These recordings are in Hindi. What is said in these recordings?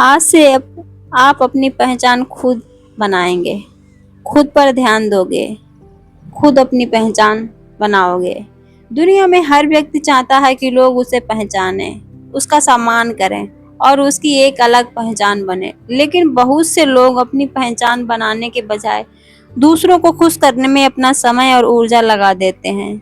आज से अब आप अपनी पहचान खुद बनाएंगे, खुद पर ध्यान दोगे, खुद अपनी पहचान बनाओगे। दुनिया में हर व्यक्ति चाहता है कि लोग उसे पहचाने, उसका सम्मान करें और उसकी एक अलग पहचान बने। लेकिन बहुत से लोग अपनी पहचान बनाने के बजाय दूसरों को खुश करने में अपना समय और ऊर्जा लगा देते हैं।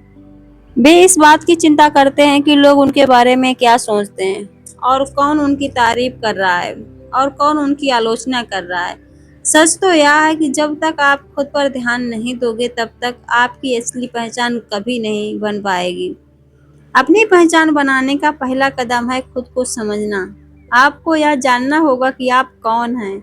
वे इस बात की चिंता करते हैं कि लोग उनके बारे में क्या सोचते हैं और कौन उनकी तारीफ कर रहा है और कौन उनकी आलोचना कर रहा है। सच तो यह है कि जब तक आप खुद पर ध्यान नहीं दोगे तब तक आपकी असली पहचान कभी नहीं बन पाएगी। अपनी पहचान बनाने का पहला कदम है खुद को समझना। आपको यह जानना होगा कि आप कौन हैं,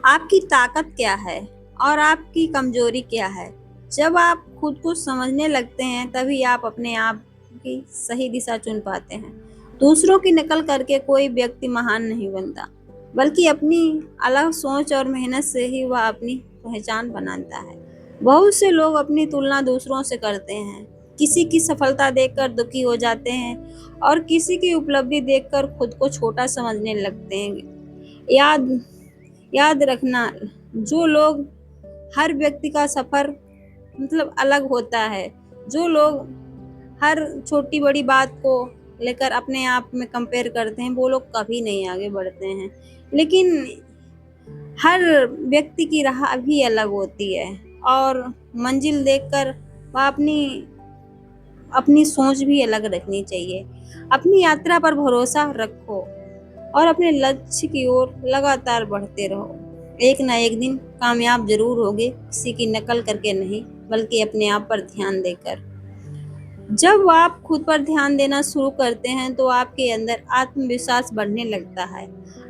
आपकी ताकत क्या है और आपकी कमजोरी क्या है। जब आप खुद को समझने लगते हैं तभी आप अपने आप की सही दिशा चुन पाते हैं। दूसरों की नकल करके कोई व्यक्ति महान नहीं बनता, बल्कि अपनी अलग सोच और मेहनत से ही वह अपनी पहचान बनाता है। बहुत से लोग अपनी तुलना दूसरों से करते हैं, किसी की सफलता देखकर दुखी हो जाते हैं और किसी की उपलब्धि देखकर खुद को छोटा समझने लगते हैं। याद याद रखना, जो लोग हर व्यक्ति का सफर अलग होता है, जो लोग हर छोटी बड़ी बात को लेकर अपने आप में कंपेयर करते हैं, वो लोग कभी नहीं आगे बढ़ते हैं। लेकिन हर व्यक्ति की राह भी अलग होती है और मंजिल देखकर वह अपनी अपनी सोच भी अलग रखनी चाहिए। अपनी यात्रा पर भरोसा रखो और अपने लक्ष्य की ओर लगातार बढ़ते रहो। एक ना एक दिन कामयाब जरूर होगे, किसी की नकल करके नहीं, बल्कि अपने आप पर ध्यान देकर। जब आप खुद पर ध्यान देना शुरू करते हैं तो आपके अंदर आत्मविश्वास बढ़ने लगता है।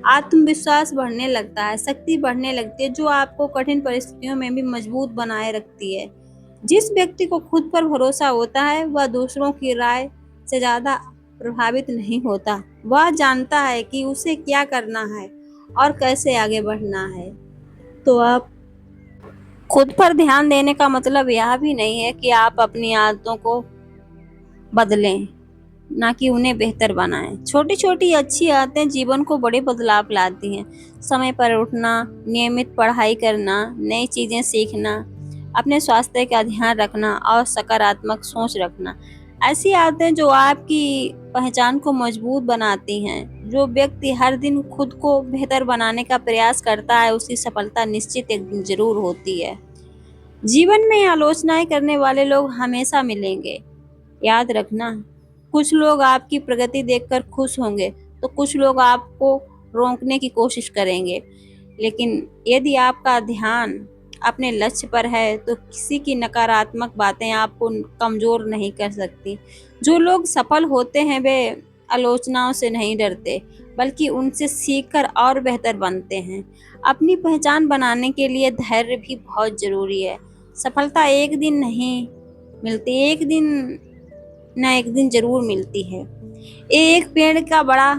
आत्मविश्वास बढ़ने लगता है, शक्ति बढ़ने लगती है, जो आपको कठिन परिस्थितियों में भी मजबूत बनाए रखती है। जिस व्यक्ति को खुद पर भरोसा होता है वह दूसरों की राय से ज्यादा प्रभावित नहीं होता। वह जानता है कि उसे क्या करना है और कैसे आगे बढ़ना है। तो आप खुद पर ध्यान देने का मतलब यह भी नहीं है कि आप अपनी आदतों को बदलें, ना कि उन्हें बेहतर बनाएं। छोटी छोटी अच्छी आदतें जीवन को बड़े बदलाव लाती हैं। समय पर उठना, नियमित पढ़ाई करना, नई चीजें सीखना, अपने स्वास्थ्य का ध्यान रखना और सकारात्मक सोच रखना, ऐसी आदतें जो आपकी पहचान को मजबूत बनाती हैं। जो व्यक्ति हर दिन खुद को बेहतर बनाने का प्रयास करता है उसकी सफलता निश्चित एक दिन जरूर होती है। जीवन में आलोचनाएं करने वाले लोग हमेशा मिलेंगे। याद रखना, कुछ लोग आपकी प्रगति देखकर खुश होंगे तो कुछ लोग आपको रोकने की कोशिश करेंगे। लेकिन यदि आपका ध्यान अपने लक्ष्य पर है तो किसी की नकारात्मक बातें आपको कमजोर नहीं कर सकती। जो लोग सफल होते हैं वे आलोचनाओं से नहीं डरते, बल्कि उनसे सीखकर और बेहतर बनते हैं। अपनी पहचान बनाने के लिए धैर्य भी बहुत जरूरी है। सफलता एक दिन नहीं मिलती, एक दिन ना एक दिन जरूर मिलती है। एक पेड़ का बड़ा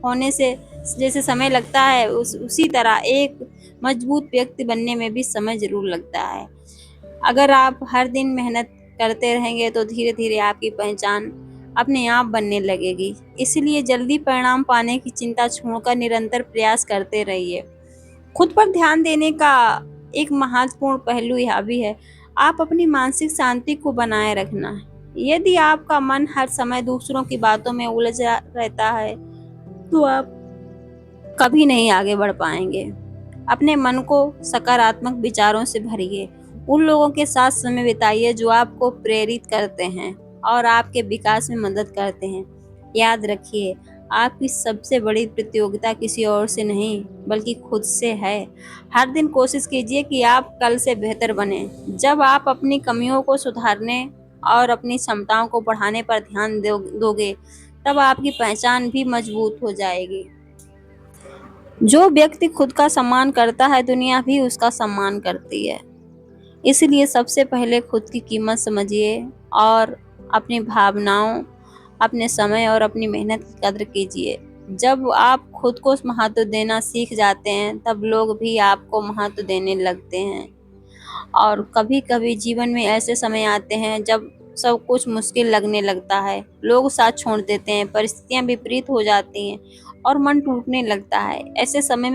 होने से जैसे समय लगता है, उसी तरह एक मजबूत व्यक्ति बनने में भी समय जरूर लगता है। अगर आप हर दिन मेहनत करते रहेंगे तो धीरे धीरे आपकी पहचान अपने आप बनने लगेगी। इसलिए जल्दी परिणाम पाने की चिंता छोड़कर निरंतर प्रयास करते रहिए। खुद पर ध्यान देने का एक महत्वपूर्ण पहलू यह भी है, आप अपनी मानसिक शांति को बनाए रखना। यदि आपका मन हर समय दूसरों की बातों में उलझा रहता है तो आप कभी नहीं आगे बढ़ पाएंगे। अपने मन को सकारात्मक विचारों से भरिए। उन लोगों के साथ समय बिताइए जो आपको प्रेरित करते हैं और आपके विकास में मदद करते हैं। याद रखिए, आपकी सबसे बड़ी प्रतियोगिता किसी और से नहीं बल्कि खुद से है। हर दिन कोशिश कीजिए कि आप कल से बेहतर बने। जब आप अपनी कमियों को सुधारने और अपनी क्षमताओं को बढ़ाने पर ध्यान दोगे तब आपकी पहचान भी मजबूत हो जाएगी। जो व्यक्ति खुद का सम्मान करता है दुनिया भी उसका सम्मान करती है। इसलिए सबसे पहले खुद की कीमत समझिए और अपनी भावनाओं, अपने समय और अपनी मेहनत की कद्र कीजिए। जब आप खुद को महत्व देना सीख जाते हैं तब लोग भी आपको महत्व देने लगते हैं। और कभी कभी जीवन में ऐसे समय आते हैं जब सब कुछ मुश्किल लगने लगता है, लोग साथ छोड़ देते हैं, परिस्थितियां विपरीत हो जाती हैं और मन टूटने लगता है। ऐसे समय में